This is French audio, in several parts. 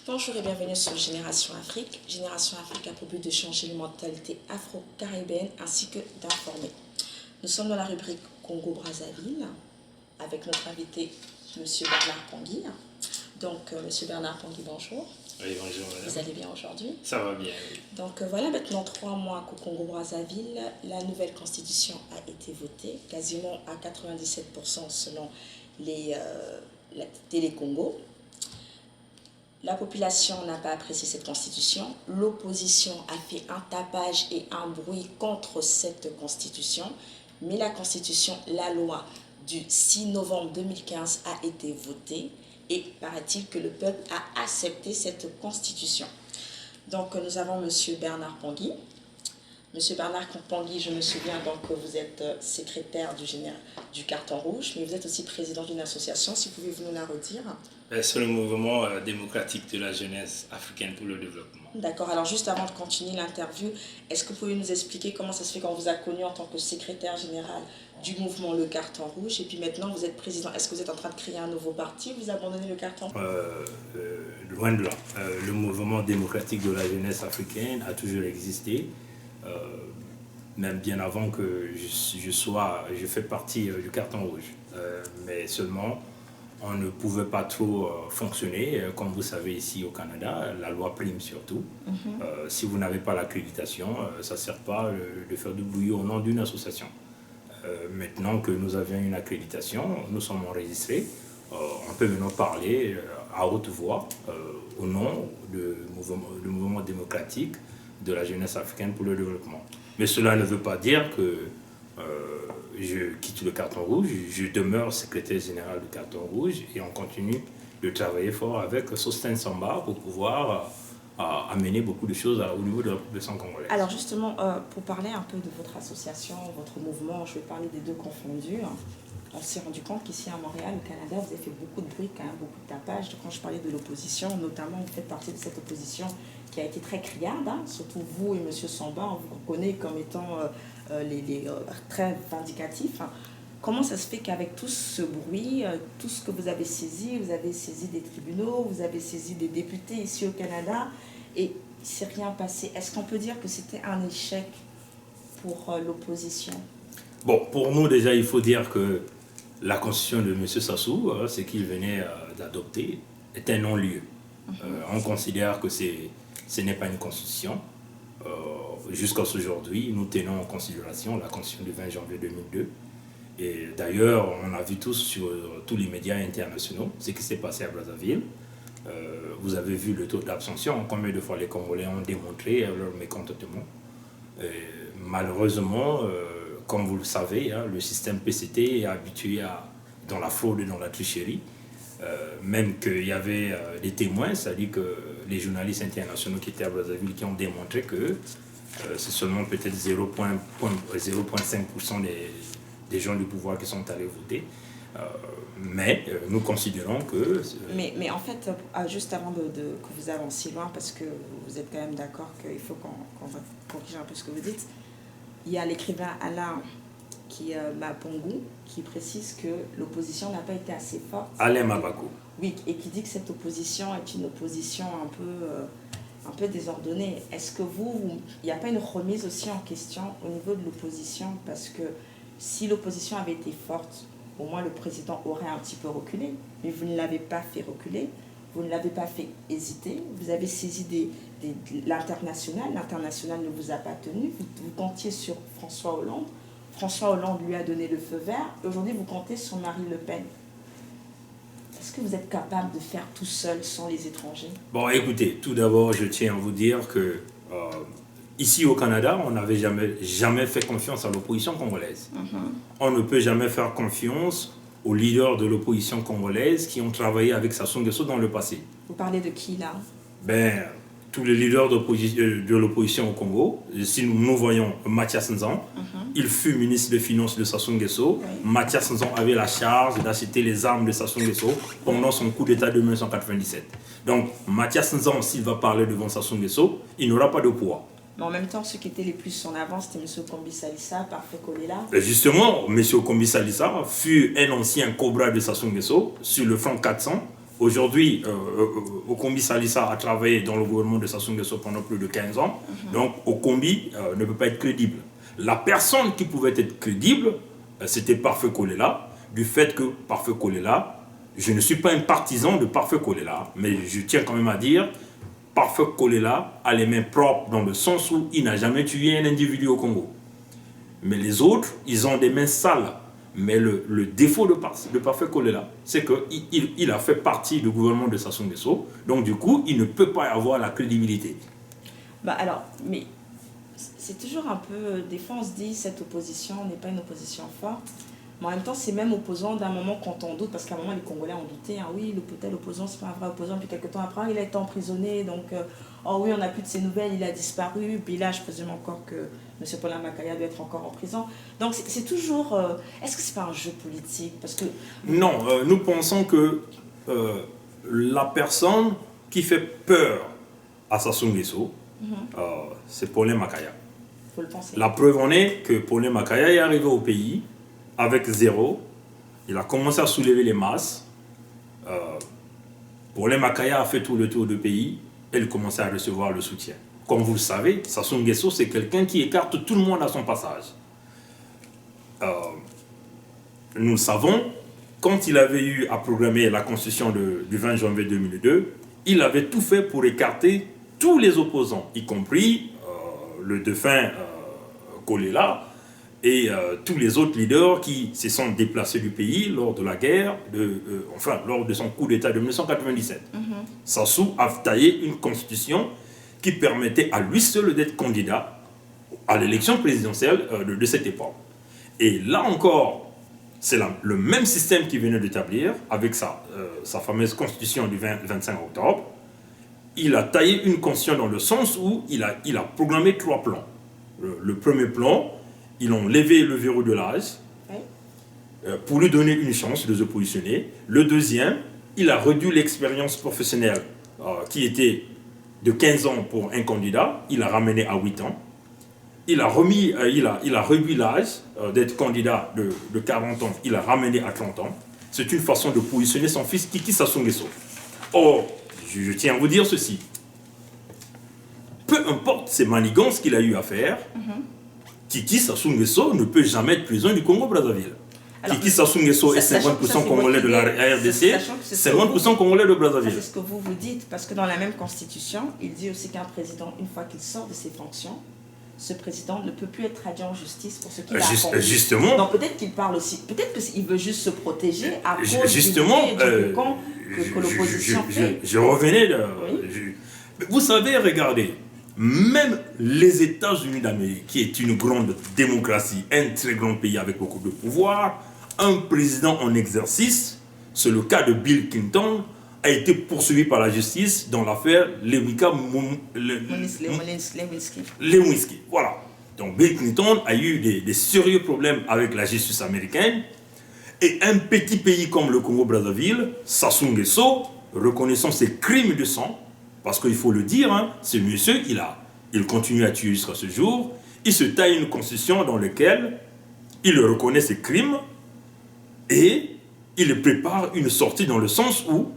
Bonjour et bienvenue sur Génération Afrique. Génération Afrique a pour but de changer les mentalités afro-caribéennes ainsi que d'informer. Nous sommes dans la rubrique Congo-Brazzaville avec notre invité, M. Bernard Pangui. Donc, M. Bernard Pangui, bonjour. Oui, bonjour madame. Vous allez bien aujourd'hui? Ça va bien, oui. Donc, voilà maintenant 3 mois qu'au Congo-Brazzaville, la nouvelle constitution a été votée, quasiment à 97% selon la Télé Congo. La population n'a pas apprécié cette constitution. L'opposition a fait un tapage et un bruit contre cette constitution. Mais la constitution, la loi du 6 novembre 2015 a été votée. Et paraît-il que le peuple a accepté cette constitution. Donc nous avons M. Bernard Pangui. M. Bernard Pangui, je me souviens donc que vous êtes secrétaire du Carton Rouge, mais vous êtes aussi président d'une association, si vous pouvez nous la redire. C'est le mouvement démocratique de la jeunesse africaine pour le développement. D'accord, alors juste avant de continuer l'interview, est-ce que vous pouvez nous expliquer comment ça se fait qu'on vous a connu en tant que secrétaire général du mouvement Le Carton Rouge et puis maintenant vous êtes président? Est-ce que vous êtes en train de créer un nouveau parti? Vous abandonnez le Carton Rouge? Loin de là. Le mouvement démocratique de la jeunesse africaine a toujours existé. Même bien avant que je fais partie du Carton Rouge. Mais seulement, on ne pouvait pas trop fonctionner. Comme vous savez, ici au Canada, la loi prime surtout. Si vous n'avez pas l'accréditation, ça ne sert pas de faire du bruit au nom d'une association. Maintenant que nous avions une accréditation, nous sommes enregistrés. On peut maintenant parler à haute voix au nom du mouvement démocratique de la jeunesse africaine pour le développement. Mais cela ne veut pas dire que je quitte le Carton Rouge, je demeure secrétaire général du Carton Rouge et on continue de travailler fort avec Sostin Samba pour pouvoir amener beaucoup de choses au niveau de la population congolaise. Alors justement, pour parler un peu de votre association, votre mouvement, je vais parler des deux confondus. On s'est rendu compte qu'ici à Montréal, au Canada, vous avez fait beaucoup de bruit, quand même, beaucoup de tapage. Quand je parlais de l'opposition, notamment, vous faites partie de cette opposition qui a été très criarde, hein, surtout vous et M. Samba, on vous reconnaît comme étant très vindicatifs. Hein. Comment ça se fait qu'avec tout ce bruit, tout ce que vous avez saisi des tribunaux, vous avez saisi des députés ici au Canada, et il ne s'est rien passé? Est-ce qu'on peut dire que c'était un échec pour l'opposition? Bon, pour nous déjà, il faut dire que la constitution de M. Sassou, ce qu'il venait d'adopter, est un non-lieu. On considère que ce n'est pas une constitution. Jusqu'à aujourd'hui, nous tenons en considération la constitution du 20 janvier 2002. Et d'ailleurs, on a vu tous sur tous les médias internationaux ce qui s'est passé à Brazzaville. Vous avez vu le taux d'abstention, combien de fois les Congolais ont démontré leur mécontentement. Malheureusement, comme vous le savez, hein, le système PCT est habitué dans la fraude et dans la tricherie. Même qu'il y avait des témoins, c'est-à-dire que les journalistes internationaux qui étaient à Brazzaville qui ont démontré que c'est seulement peut-être 0,5% des gens du pouvoir qui sont allés voter. Mais nous considérons que... Mais en fait, juste avant que vous avanciez loin, parce que vous êtes quand même d'accord qu'il faut qu'on corrige un peu ce que vous dites, il y a l'écrivain Alain Mapongou qui précise que l'opposition n'a pas été assez forte. Alain Mapako. Oui, et qui dit que cette opposition est une opposition un peu désordonnée. Est-ce que il n'y a pas une remise aussi en question au niveau de l'opposition? Parce que si l'opposition avait été forte, au moins le président aurait un petit peu reculé. Mais vous ne l'avez pas fait reculer, vous ne l'avez pas fait hésiter. Vous avez saisi l'international ne vous a pas tenu. Vous comptiez sur François Hollande. François Hollande lui a donné le feu vert. Et aujourd'hui, vous comptez sur Marine Le Pen. Est-ce que vous êtes capable de faire tout seul sans les étrangers? Bon, écoutez, tout d'abord, je tiens à vous dire que ici au Canada, on n'avait jamais fait confiance à l'opposition congolaise. On ne peut jamais faire confiance aux leaders de l'opposition congolaise qui ont travaillé avec Sassou Nguesso dans le passé. Vous parlez de qui là? Tous les leaders de l'opposition au Congo. Si nous voyons Mathias Nzan, il fut ministre des Finances de Sassou Nguesso. Oui. Mathias Nzan avait la charge d'acheter les armes de Sassou Nguesso pendant son coup d'État de 1997. Donc Mathias Nzan, s'il va parler devant Sassou Nguesso, il n'aura pas de poids. Mais en même temps, ceux qui étaient les plus en avant, c'était M. Kombi Salissa, Parfait Kolela. Justement, M. Kombi Salissa fut un ancien cobra de Sassou Nguesso sur le front 400. Aujourd'hui, Okombi Salissa a travaillé dans le gouvernement de Sassou Nguesso pendant plus de 15 ans. Donc, Okombi ne peut pas être crédible. La personne qui pouvait être crédible, c'était Parfait Kolela, du fait que Parfait Kolela, je ne suis pas un partisan de Parfait Kolela, mais je tiens quand même à dire, Parfait Kolela a les mains propres dans le sens où il n'a jamais tué un individu au Congo. Mais les autres, ils ont des mains sales. Mais le défaut de Parfait Kolela, c'est qu'il a fait partie du gouvernement de Sassou Nguesso. Donc du coup, il ne peut pas avoir la crédibilité. Bah alors, mais c'est toujours un peu... Des fois, on se dit, cette opposition n'est pas une opposition forte. Mais en même temps, c'est même opposant d'un moment quand on doute, parce qu'à un moment, les Congolais ont douté. Hein, oui, le tel opposant, c'est pas un vrai opposant. Puis quelques temps après, il a été emprisonné. Donc, oh oui, on n'a plus de ses nouvelles, il a disparu. Puis là, je présume encore que M. Paulin Makaya doit être encore en prison. Donc, c'est toujours... est-ce que c'est pas un jeu politique? Parce que... Non, nous pensons que la personne qui fait peur à Sassou Nguesso, c'est Paulin Makaya. Faut le penser. La preuve en est que Paulin Makaya est arrivé au pays avec zéro. Il a commencé à soulever les masses. Paulin Makaya a fait tout le tour du pays et il commençait à recevoir le soutien. Comme vous le savez, Sassou Nguesso, c'est quelqu'un qui écarte tout le monde à son passage. Nous le savons, quand il avait eu à programmer la constitution du 20 janvier 2002, il avait tout fait pour écarter tous les opposants, y compris le défunt Kolela et tous les autres leaders qui se sont déplacés du pays lors de la guerre, lors de son coup d'État de 1997. Sassou a taillé une constitution qui permettait à lui seul d'être candidat à l'élection présidentielle de cette époque. Et là encore, c'est le même système qu'il venait d'établir avec sa fameuse constitution du 25 octobre. Il a taillé une constitution dans le sens où il a programmé 3 plans. Le premier plan, ils ont levé le verrou de l'âge pour lui donner une chance de se positionner. Le deuxième, il a réduit l'expérience professionnelle qui était de 15 ans pour un candidat, il l'a ramené à 8 ans. Il a réduit l'âge d'être candidat de 40 ans, il l'a ramené à 30 ans. C'est une façon de positionner son fils Kiki Sassou Nguesso. Or, je tiens à vous dire ceci. Peu importe ces manigances qu'il a eu à faire, Kiki Sassou Nguesso ne peut jamais être président du Congo-Brazzaville. Kiki Sassou Nguesso est 50% congolais de la RDC, 50% congolais de Brazzaville. C'est ce que vous dites, parce que dans la même constitution, il dit aussi qu'un président, une fois qu'il sort de ses fonctions, ce président ne peut plus être radié en justice pour ce qu'il a accompli. Justement. Donc peut-être qu'il parle aussi, peut-être qu'il veut juste se protéger à cause justement, du cocon que l'opposition fait. Je revenais vous savez, regardez, même les États-Unis d'Amérique, qui est une grande démocratie, un très grand pays avec beaucoup de pouvoir, un président en exercice, c'est le cas de Bill Clinton, a été poursuivi par la justice dans l'affaire Lewinsky. Voilà. Donc Bill Clinton a eu des sérieux problèmes avec la justice américaine. Et un petit pays comme le Congo-Brazzaville, Sassou Nguesso, reconnaissant ses crimes de sang, parce qu'il faut le dire, hein, ce monsieur, il continue à tuer jusqu'à ce jour, il se taille une constitution dans laquelle il reconnaît ses crimes et il prépare une sortie dans le sens où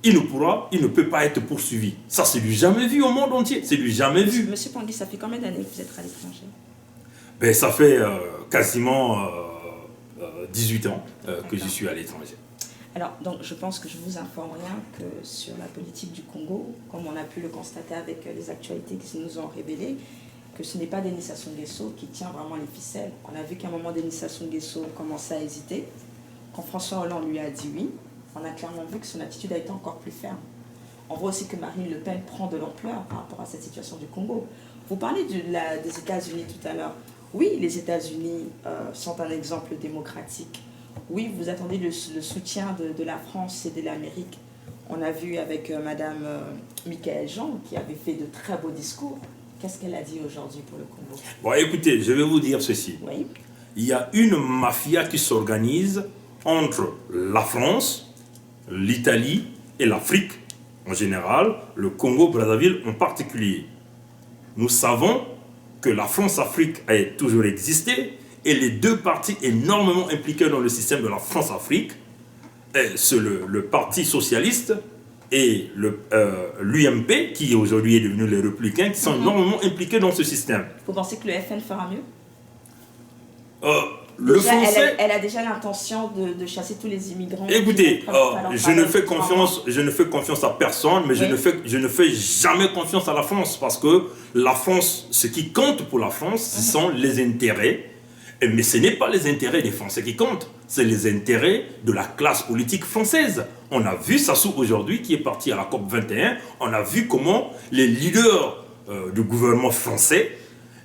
il ne peut pas être poursuivi. Ça, c'est du jamais vu au monde entier. C'est du jamais vu. Monsieur Pangui, ça fait combien d'années que vous êtes à l'étranger? Ben, ça fait quasiment 18 ans que je suis à l'étranger. Alors, donc, je pense que je vous informe rien que sur la politique du Congo, comme on a pu le constater avec les actualités qui nous ont révélé, que ce n'est pas Denis Sassou Nguesso qui tient vraiment les ficelles. On a vu qu'à un moment, Denis Sassou Nguesso commençait à hésiter. Quand François Hollande lui a dit oui, on a clairement vu que son attitude a été encore plus ferme. On voit aussi que Marine Le Pen prend de l'ampleur par rapport à cette situation du Congo. Vous parlez des États-Unis tout à l'heure. Oui, les États-Unis sont un exemple démocratique. Oui, vous attendez le soutien de la France et de l'Amérique. On a vu avec Madame Michaëlle Jean qui avait fait de très beaux discours. Qu'est-ce qu'elle a dit aujourd'hui pour le Congo? Bon, écoutez, je vais vous dire ceci. Oui. Il y a une mafia qui s'organise entre la France, l'Italie et l'Afrique en général, le Congo-Brazzaville en particulier. Nous savons que la France-Afrique a toujours existé et les deux parties énormément impliquées dans le système de la France-Afrique c'est le Parti socialiste et l'UMP, qui aujourd'hui est devenu les Républicains, qui sont énormément impliqués dans ce système. Vous pensez que le FN fera mieux? Le déjà, français, elle a déjà l'intention de chasser tous les immigrants. écoutez, je ne fais confiance à personne, mais oui. je ne fais jamais confiance à la France, parce que la France, ce qui compte pour la France, ce sont les intérêts. Mais ce n'est pas les intérêts des Français qui comptent, c'est les intérêts de la classe politique française. On a vu Sassou aujourd'hui qui est parti à la COP 21, on a vu comment les leaders du gouvernement français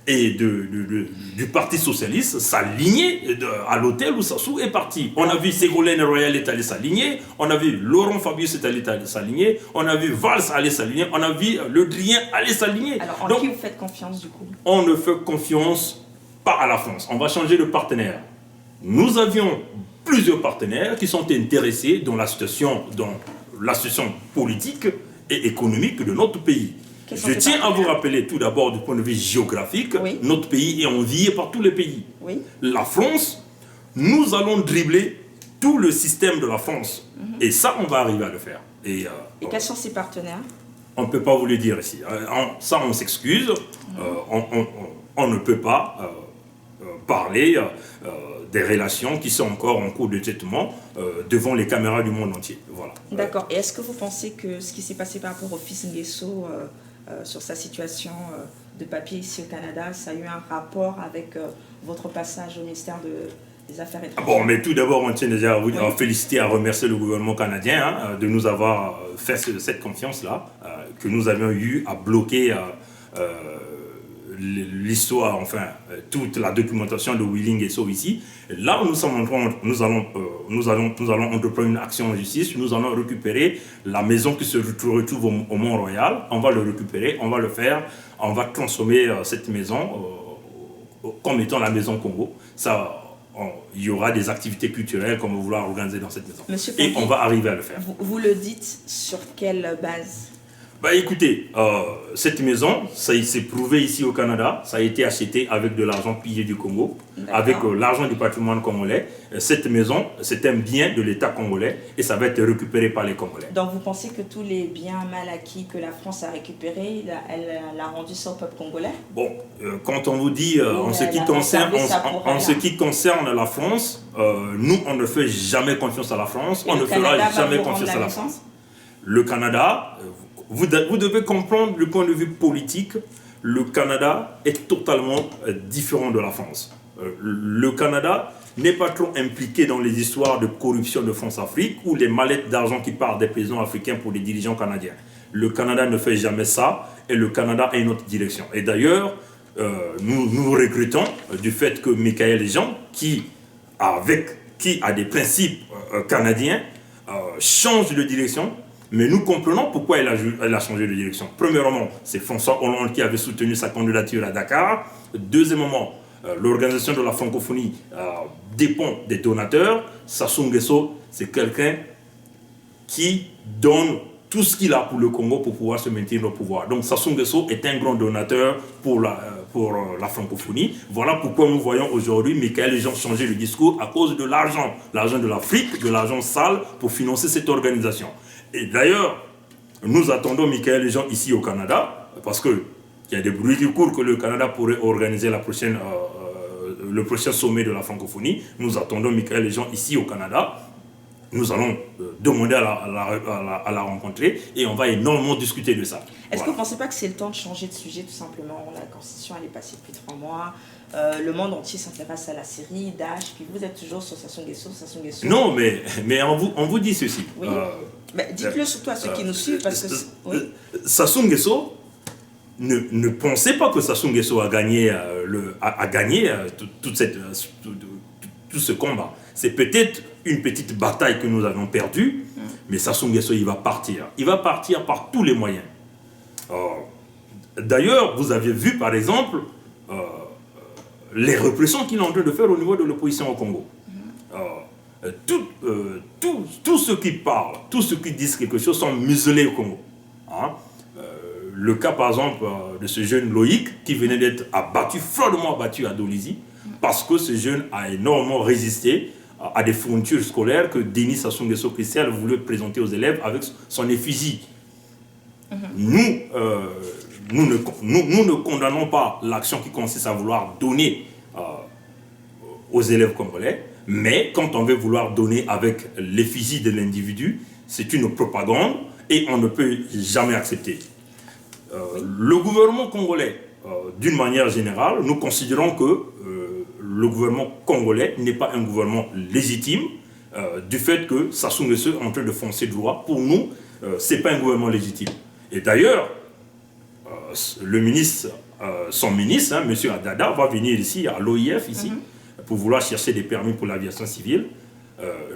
et du Parti socialiste s'alignaient à l'hôtel où Sassou est parti. On a vu Ségolène Royal est allé s'aligner, on a vu Laurent Fabius est allé s'aligner, on a vu Valls aller s'aligner, on a vu Le Drian aller s'aligner. Alors en qui vous faites confiance du coup? On ne fait confiance pas à la France, on va changer de partenaire. Nous avions plusieurs partenaires qui sont intéressés dans la situation politique et économique de notre pays. Je tiens à vous rappeler tout d'abord du point de vue géographique, oui. Notre pays est envié par tous les pays. Oui. La France, nous allons dribbler tout le système de la France. Et ça, on va arriver à le faire. Et quels sont ces partenaires? On ne peut pas vous le dire ici. Ça, on s'excuse. On ne peut pas parler des relations qui sont encore en cours de traitement devant les caméras du monde entier. Voilà. D'accord. Et est-ce que vous pensez que ce qui s'est passé par rapport au fils Nguesso sur sa situation de papier ici au Canada, ça a eu un rapport avec votre passage au ministère des Affaires étrangères? Bon, mais tout d'abord, on tient déjà à vous féliciter, à remercier le gouvernement canadien de nous avoir fait cette confiance-là, que nous avions eu à bloquer l'histoire, enfin, toute la documentation de Willy Nguesso ici. Là, nous allons entreprendre une action en justice, nous allons récupérer la maison qui se retrouve au Mont-Royal, on va le récupérer, on va le faire, on va transformer cette maison comme étant la maison Congo. Il y aura des activités culturelles qu'on va vouloir organiser dans cette maison. Monsieur et on va arriver à le faire. Vous le dites sur quelle base? Écoutez, cette maison, ça s'est prouvé ici au Canada, ça a été acheté avec de l'argent pillé du Congo, avec l'argent du patrimoine congolais. Cette maison, c'est un bien de l'État congolais et ça va être récupéré par les Congolais. Donc vous pensez que tous les biens mal acquis que la France a récupérés, elle a rendu ça au peuple congolais? Bon, quand on vous dit, en ce qui concerne la France, nous, on ne fait jamais confiance à la France, on ne fera jamais confiance à la France. Le Canada... Vous devez comprendre du point de vue politique, le Canada est totalement différent de la France. Le Canada n'est pas trop impliqué dans les histoires de corruption de France-Afrique ou les mallettes d'argent qui partent des paysans africains pour les dirigeants canadiens. Le Canada ne fait jamais ça et le Canada a une autre direction. Et d'ailleurs, nous regrettons du fait que Michaël Jean, qui a des principes canadiens, change de direction. Mais nous comprenons pourquoi elle a changé de direction. Premièrement, c'est François Hollande qui avait soutenu sa candidature à Dakar. Deuxièmement, l'organisation de la francophonie dépend des donateurs. Sassou Nguesso, c'est quelqu'un qui donne tout ce qu'il a pour le Congo pour pouvoir se maintenir au pouvoir. Donc Sassou Nguesso est un grand donateur pour la francophonie. Voilà pourquoi nous voyons aujourd'hui Michaël Jean changer le discours à cause de l'argent de l'Afrique, de l'argent sale pour financer cette organisation. Et d'ailleurs, nous attendons Michaël Jean ici au Canada, parce qu'il y a des bruits qui courent que le Canada pourrait organiser le prochain sommet de la francophonie. Nous attendons Michaël Jean ici au Canada. Nous allons demander à la rencontrer et on va énormément discuter de ça. Est-ce que vous ne pensez pas que c'est le temps de changer de sujet tout simplement? La Constitution elle est passée depuis 3 mois. Le monde entier s'intéresse à la série Dash, puis vous êtes toujours sur Sassou Nguesso. Non, mais on vous dit ceci. Oui. Dites-le surtout à ceux qui nous suivent parce que... Oui. Sassou Nguesso, ne pensez pas que Sassou Nguesso a gagné, tout ce combat. C'est peut-être une petite bataille que nous avons perdue, mais Sassou Nguesso, il va partir. Il va partir par tous les moyens. D'ailleurs, vous avez vu, par exemple, les répressions qu'il est en train de faire au niveau de l'opposition au Congo. Tous ceux qui parlent, tous ceux qui disent quelque chose sont muselés au Congo. Le cas, par exemple, de ce jeune Loïc qui venait d'être froidement abattu à Dolisie, parce que ce jeune a énormément résisté à des fournitures scolaires que Denis Sassou Nguesso Christian voulait présenter aux élèves avec son effigie. Nous ne condamnons pas l'action qui consiste à vouloir donner aux élèves congolais, mais quand on veut vouloir donner avec l'effigie de l'individu, c'est une propagande et on ne peut jamais accepter. Le gouvernement congolais, d'une manière générale, nous considérons que le gouvernement congolais n'est pas un gouvernement légitime du fait que Sassou Nguesso est en train de foncer droit. Pour nous, ce n'est pas un gouvernement légitime. Et d'ailleurs, le ministre, son ministre, M. Adada, va venir ici, à l'OIF, ici, pour vouloir chercher des permis pour l'aviation civile.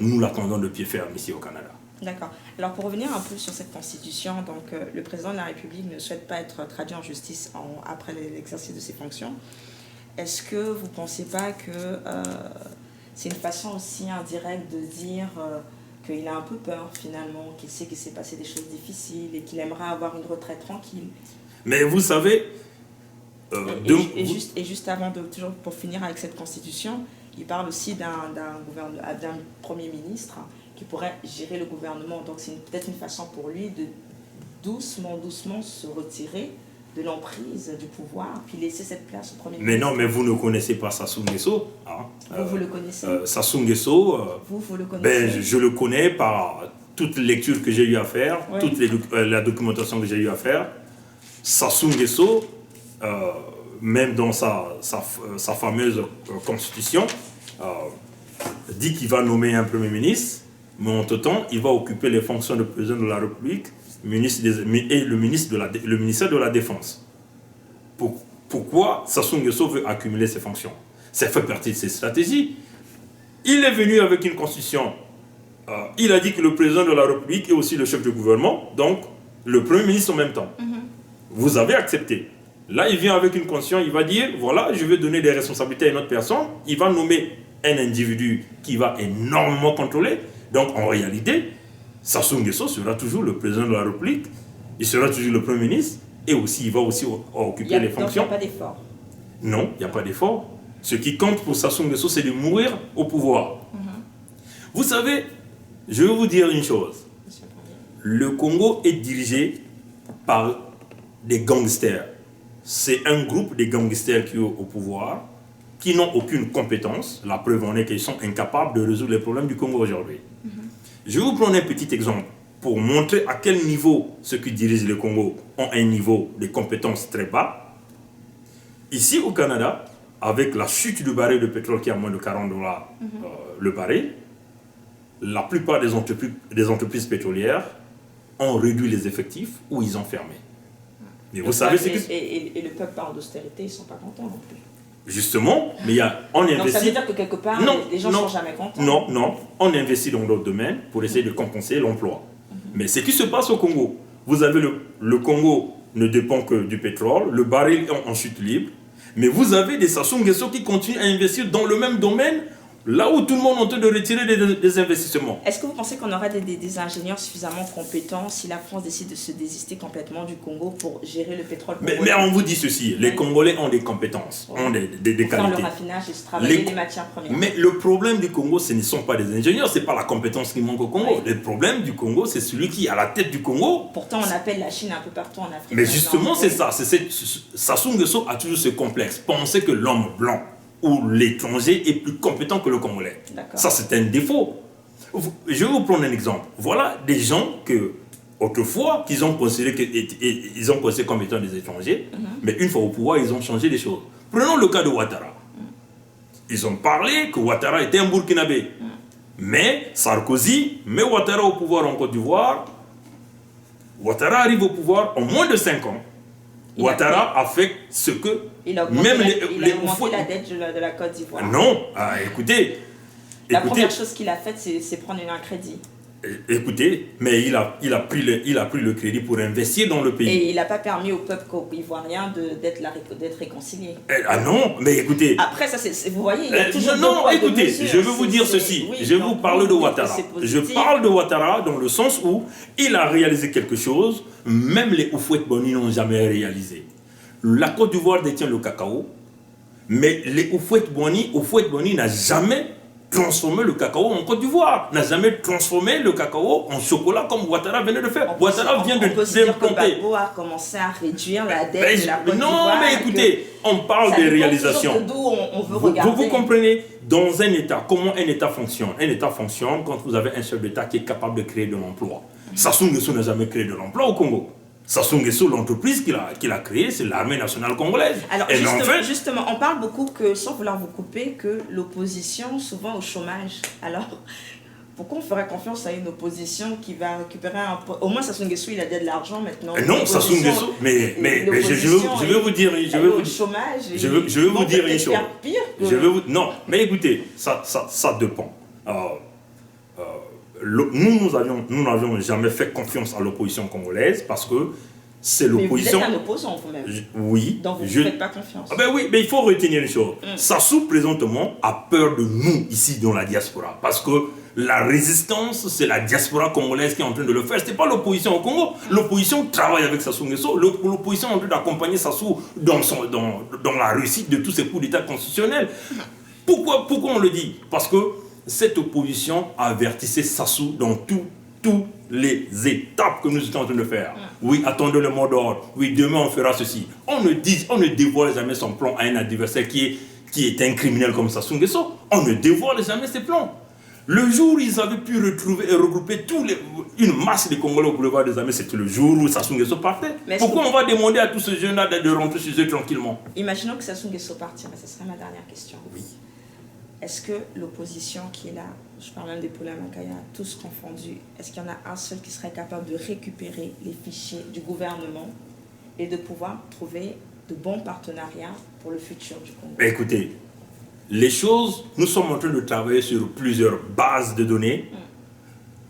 Nous l'attendons de pied ferme ici au Canada. D'accord. Alors pour revenir un peu sur cette constitution, donc le président de la République ne souhaite pas être traduit en justice après l'exercice de ses fonctions. Est-ce que vous ne pensez pas que c'est une façon aussi indirecte de dire qu'il a un peu peur finalement, qu'il sait qu'il s'est passé des choses difficiles et qu'il aimerait avoir une retraite tranquille? Mais vous savez... juste avant, toujours pour finir avec cette constitution, il parle aussi d'un premier ministre qui pourrait gérer le gouvernement. Donc c'est peut-être une façon pour lui de doucement se retirer de l'emprise du pouvoir, puis laisser cette place au premier ministre. Mais non, mais vous ne connaissez pas Sassou Nguesso. Hein. Vous le connaissez Sassou Nguesso, vous le connaissez? je le connais par toute lecture que j'ai eu à faire, oui. toute la documentation que j'ai eu à faire. Sassou Nguesso, même dans sa fameuse constitution, dit qu'il va nommer un premier ministre, mais entre-temps, il va occuper les fonctions de président de la République et le ministère de la Défense. Pourquoi Sassou Nguesso veut accumuler ces fonctions? Ça fait partie de ses stratégies. Il est venu avec une constitution. Il a dit que le président de la République est aussi le chef du gouvernement, donc le premier ministre en même temps. Vous avez accepté. Là, il vient avec une constitution, il va dire, voilà, je vais donner des responsabilités à une autre personne. Il va nommer un individu qui va énormément contrôler. Donc, en réalité, Sassou Nguesso sera toujours le président de la République, il sera toujours le Premier ministre, et aussi, il va aussi occuper les fonctions. Donc, il n'y a pas d'effort? Non, il n'y a pas d'effort. Ce qui compte pour Sassou Nguesso, c'est de mourir au pouvoir. Vous savez, je vais vous dire une chose. Le Congo est dirigé par des gangsters. C'est un groupe de gangsters qui est au pouvoir, qui n'ont aucune compétence. La preuve en est qu'ils sont incapables de résoudre les problèmes du Congo aujourd'hui. Je vais vous prendre un petit exemple pour montrer à quel niveau ceux qui dirigent le Congo ont un niveau de compétence très bas. Ici au Canada, avec la chute du baril de pétrole qui est à moins de $40 le baril, la plupart des entreprises pétrolières ont réduit les effectifs ou ils ont fermé. Mais vous savez, et le peuple parle d'austérité, ils ne sont pas contents non plus. Justement, mais on investit... Donc ça veut dire que quelque part, les gens ne sont jamais contents. Non, on investit dans d'autres domaines pour essayer de compenser l'emploi. Mais ce qui se passe au Congo, vous avez le Congo ne dépend que du pétrole, le baril est en chute libre, mais vous avez des Sassou Nguesso qui continuent à investir dans le même domaine, là où tout le monde est en train de retirer des investissements. Est-ce que vous pensez qu'on aura des ingénieurs suffisamment compétents si la France décide de se désister complètement du Congo pour gérer le pétrole congolais? Mais on vous dit ceci, les Congolais ont des compétences, ont des qualités. Pour faire le raffinage et travailler les matières premières. Mais le problème du Congo, ce ne sont pas des ingénieurs, ce n'est pas la compétence qui manque au Congo. Oui. Le problème du Congo, c'est celui qui est à la tête du Congo. Pourtant, on appelle la Chine un peu partout en Afrique. Mais justement, c'est ça. Sassou Nguesso a toujours ce complexe. Penser que l'homme blanc où l'étranger est plus compétent que le Congolais. Ça, c'est un défaut. Je vais vous prendre un exemple. Voilà des gens que, autrefois, qu'ils ont considéré comme étant des étrangers, mais une fois au pouvoir, ils ont changé les choses. Prenons le cas de Ouattara. Ils ont parlé que Ouattara était un Burkinabé. Mais Sarkozy met Ouattara au pouvoir en Côte d'Ivoire. Ouattara arrive au pouvoir en moins de 5 ans. Ouattara a fait ce que il a augmenté la dette de la Côte d'Ivoire. Non, écoutez. La première chose qu'il a faite, c'est prendre un crédit. Écoutez, mais il a pris le crédit pour investir dans le pays. Et il n'a pas permis au peuple ivoirien d'être réconcilié. Non, mais écoutez... Après, ça, vous voyez, il y a toujours non, écoutez, je vais vous dire ceci. Oui, je vais vous parler de Ouattara. Je parle de Ouattara dans le sens où il a réalisé quelque chose, même les Houphouët-Boigny n'ont jamais réalisé. La Côte d'Ivoire détient le cacao, mais les Houphouët-Boigny n'a jamais transformé le cacao en Côte d'Ivoire, n'a jamais transformé le cacao en chocolat comme Ouattara venait de faire. Ouattara vient de d'implanter. Gbagbo a commencé à réduire la dette de la Côte d'Ivoire. Non, mais écoutez, on parle des réalisations. D'où on veut regarder. Vous comprenez, dans un État, comment un État fonctionne? Un État fonctionne quand vous avez un chef d'État qui est capable de créer de l'emploi. Sassou Nguesso n'a jamais créé de l'emploi au Congo. Sassou Nguesso, l'entreprise qu'il a créée, c'est l'armée nationale congolaise. Alors justement, on parle beaucoup, que, sans vouloir vous couper, que l'opposition, souvent au chômage. Alors, pourquoi on ferait confiance à une opposition qui va récupérer un... Au moins, Sassou Nguesso, il a de l'argent maintenant. Non, Sassou Nguesso, mais je veux vous dire... Je veux vous dire une chose. Non, mais écoutez, ça dépend. Nous n'avions jamais fait confiance à l'opposition congolaise parce que c'est l'opposition... Mais vous êtes un opposant vous-même. Oui. Donc vous ne faites pas confiance. Ah ben oui, mais il faut retenir une chose. Sassou, présentement, a peur de nous, ici, dans la diaspora. Parce que la résistance, c'est la diaspora congolaise qui est en train de le faire. Ce n'est pas l'opposition au Congo. L'opposition travaille avec Sassou Nguesso. L'opposition est en train d'accompagner Sassou dans la réussite de tous ses coups d'État constitutionnels. Pourquoi on le dit? Parce que cette opposition avertissait Sassou dans toutes les étapes que nous étions en train de faire. Oui, attendez le mot d'ordre. Oui, demain on fera ceci. On ne dévoile jamais son plan à un adversaire qui est un criminel comme Sassou Nguesso. On ne dévoile jamais ses plans. Le jour où ils avaient pu retrouver et regrouper une masse de Congolais au boulevard des Armées, c'était le jour où Sassou Nguesso partait. Pourquoi on va demander à tous ces jeunes-là de rentrer chez eux tranquillement? Imaginons que Sassou Nguesso partirait, ce serait ma dernière question. Oui. Est-ce que l'opposition qui est là, je parle même des Paula Makaya, tous confondus, est-ce qu'il y en a un seul qui serait capable de récupérer les fichiers du gouvernement et de pouvoir trouver de bons partenariats pour le futur du Congo? Écoutez, les choses, nous sommes en train de travailler sur plusieurs bases de données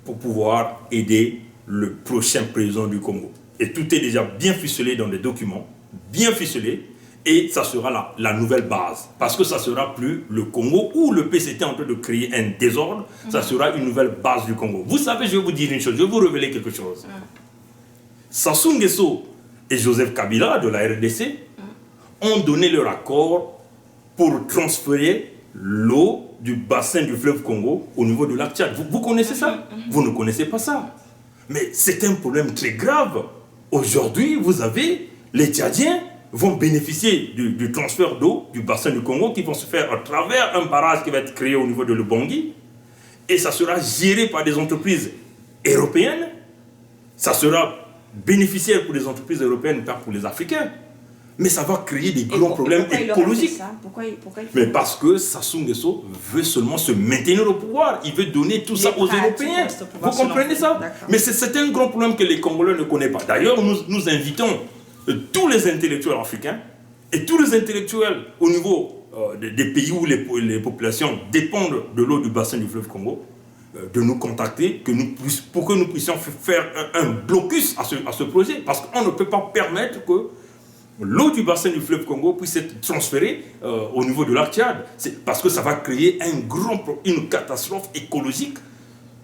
pour pouvoir aider le prochain président du Congo. Et tout est déjà bien ficelé dans des documents, bien ficelé. Et ça sera la nouvelle base. Parce que ça ne sera plus le Congo où le PCT est en train de créer un désordre. Ça sera une nouvelle base du Congo. Vous savez, je vais vous dire une chose, je vais vous révéler quelque chose. Sassou Nguesso et Joseph Kabila de la RDC ont donné leur accord pour transférer l'eau du bassin du fleuve Congo au niveau du lac Tchad. Vous connaissez ça? Vous ne connaissez pas ça. Mais c'est un problème très grave. Aujourd'hui, vous avez les Tchadiens vont bénéficier du transfert d'eau du bassin du Congo qui vont se faire à travers un barrage qui va être créé au niveau de Lubangui. Et ça sera géré par des entreprises européennes. Ça sera bénéficiaire pour les entreprises européennes, pas pour les Africains. Mais ça va créer des grands problèmes écologiques. Pourquoi Mais parce que Sassou Nguesso veut seulement se maintenir au pouvoir. Il veut donner tout ça aux Européens. Vous comprenez ça? Mais c'est un grand problème que les Congolais ne connaissent pas. D'ailleurs, nous invitons tous les intellectuels africains et tous les intellectuels au niveau des pays où les populations dépendent de l'eau du bassin du fleuve Congo, de nous contacter pour que nous puissions faire un blocus à ce projet. Parce qu'on ne peut pas permettre que l'eau du bassin du fleuve Congo puisse être transférée au niveau de lac Tchad. Parce que ça va créer une catastrophe écologique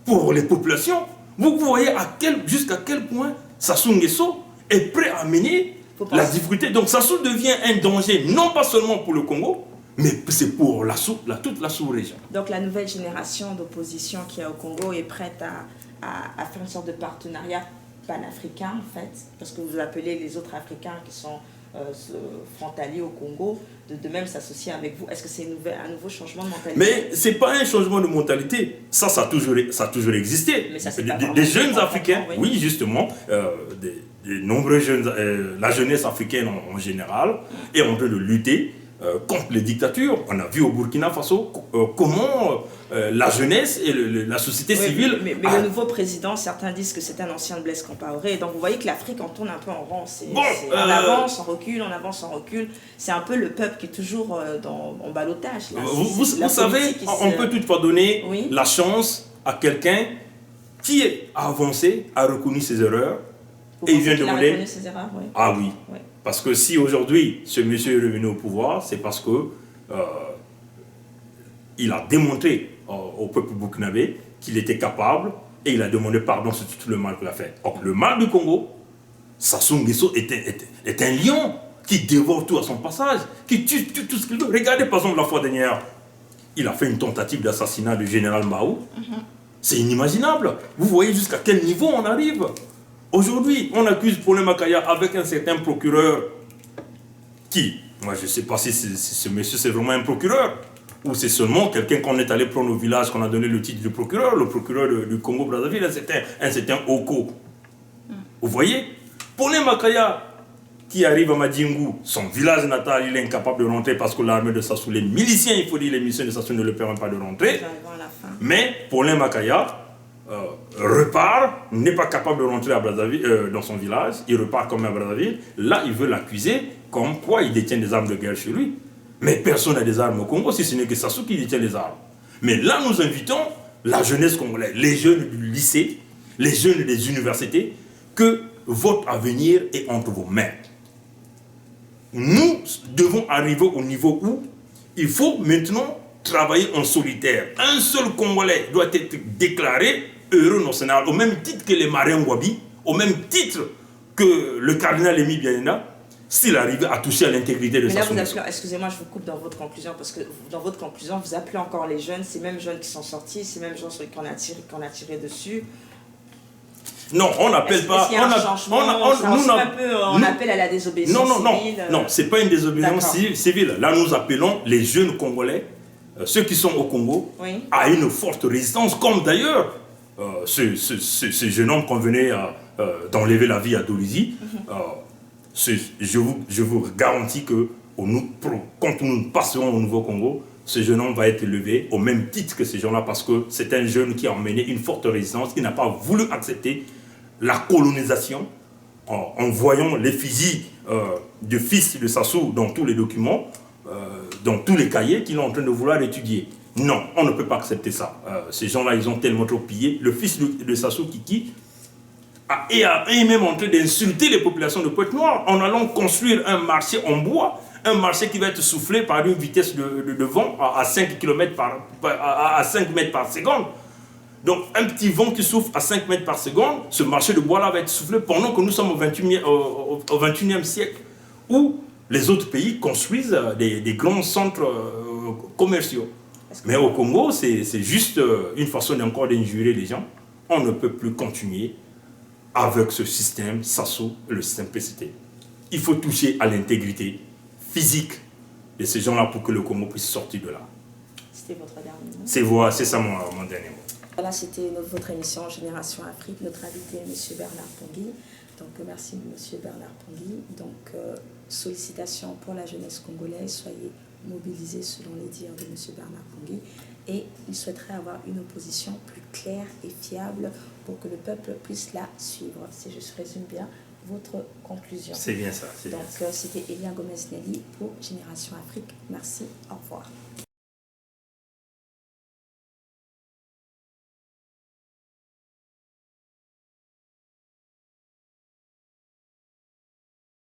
pour les populations. Vous voyez jusqu'à quel point Sassou Nguesso est prêt à mener la difficulté. Donc Sassou devient un danger, non pas seulement pour le Congo, mais c'est pour toute la sous-région. Donc la nouvelle génération d'opposition qui est au Congo est prête à faire une sorte de partenariat panafricain, en fait, parce que vous appelez les autres Africains qui sont frontaliers au Congo, de même s'associer avec vous. Est-ce que c'est un nouveau changement de mentalité? Mais ce n'est pas un changement de mentalité. Ça a toujours existé. Mais ça, des jeunes Africains, oui, justement, des nombreux jeunes, la jeunesse africaine en général, est en train de lutter contre les dictatures. On a vu au Burkina Faso comment la jeunesse et la société civile... Mais le nouveau président, certains disent que c'est un ancien de Blaise Compaoré. Donc vous voyez que l'Afrique en tourne un peu en rond. On avance, on recule, on avance, on recule. C'est un peu le peuple qui est toujours en ballottage. Vous savez, on peut toutefois donner la chance à quelqu'un qui a avancé, a reconnu ses erreurs. Et il vient de demander... Ah oui. Parce que si aujourd'hui ce monsieur est revenu au pouvoir, c'est parce que il a démontré au peuple burkinabé qu'il était capable et il a demandé pardon sur tout le mal qu'il a fait. Or, le mal du Congo, Sassou Nguesso est un lion qui dévore tout à son passage, qui tue tout ce qu'il veut. Regardez par exemple la fois dernière, il a fait une tentative d'assassinat du général Mao. C'est inimaginable. Vous voyez jusqu'à quel niveau on arrive. Aujourd'hui, on accuse Paulin Makaya avec un certain procureur qui, moi je ne sais pas si ce monsieur c'est vraiment un procureur ou c'est seulement quelqu'un qu'on est allé prendre au village, qu'on a donné le titre de procureur, le procureur du Congo-Brazzaville, un certain Oko. Vous voyez, Paulin Makaya qui arrive à Madjingu, son village natal, il est incapable de rentrer parce que l'armée de Sassou, les miliciens, il faut dire, les miliciens de Sassou ne le permettent pas de rentrer. Mais Paulin Makaya repart, n'est pas capable de rentrer à Brazzaville, dans son village, il repart comme à Brazzaville. Là, il veut l'accuser comme quoi il détient des armes de guerre chez lui. Mais personne n'a des armes au Congo, si ce n'est que Sassou qui détient les armes. Mais là, nous invitons la jeunesse congolaise, les jeunes du lycée, les jeunes des universités, que votre avenir est entre vos mains. Nous devons arriver au niveau où il faut maintenant travailler en solitaire. Un seul Congolais doit être déclaré heureux national, au même titre que les marins Wabi, au même titre que le cardinal Émile Bianina, s'il arrivait à toucher à l'intégrité de sa nation. Excusez-moi, je vous coupe dans votre conclusion, parce que dans votre conclusion, vous appelez encore les jeunes, ces mêmes jeunes qui sont sortis, ces mêmes jeunes qu'on a tiré dessus. Non, on n'appelle pas. On appelle à la désobéissance civile. Non, c'est pas une désobéissance civile. Là, nous appelons les jeunes Congolais, ceux qui sont au Congo, à une forte résistance, comme d'ailleurs ce jeune homme qu'on venait d'enlever la vie à Dolizy. Je vous garantis que quand nous passerons au Nouveau-Congo, ce jeune homme va être levé au même titre que ces gens-là, parce que c'est un jeune qui a emmené une forte résistance, qui n'a pas voulu accepter la colonisation en voyant l'effigie du fils de Sassou dans tous les documents, dans tous les cahiers qu'il est en train de vouloir étudier. Non, on ne peut pas accepter ça. Ces gens-là, ils ont tellement trop pillé. Le fils de Sassou Kiki est même en train d'insulter les populations de Pointe-Noire en allant construire un marché en bois, un marché qui va être soufflé par une vitesse de vent à 5 mètres par seconde. Donc un petit vent qui souffle à 5 mètres par seconde, ce marché de bois-là va être soufflé pendant que nous sommes au 21e siècle, où les autres pays construisent des grands centres commerciaux. Mais au Congo, c'est juste une façon encore d'injurer les gens. On ne peut plus continuer avec ce système Sassou, le système PCT. Il faut toucher à l'intégrité physique de ces gens-là pour que le Congo puisse sortir de là. C'était votre dernier mot. C'est ça mon dernier mot. Voilà, c'était votre émission Génération Afrique. Notre invité est M. Bernard Pongui. Donc, merci M. Bernard Pongui. Donc, sollicitations pour la jeunesse congolaise. Soyez mobilisés selon les dires de M. Bernard Pongui. Et il souhaiterait avoir une opposition plus claire et fiable pour que le peuple puisse la suivre. Si je résume bien votre conclusion. C'est bien ça. Donc, c'était Elia Gomez-Nelly pour Génération Afrique. Merci, au revoir.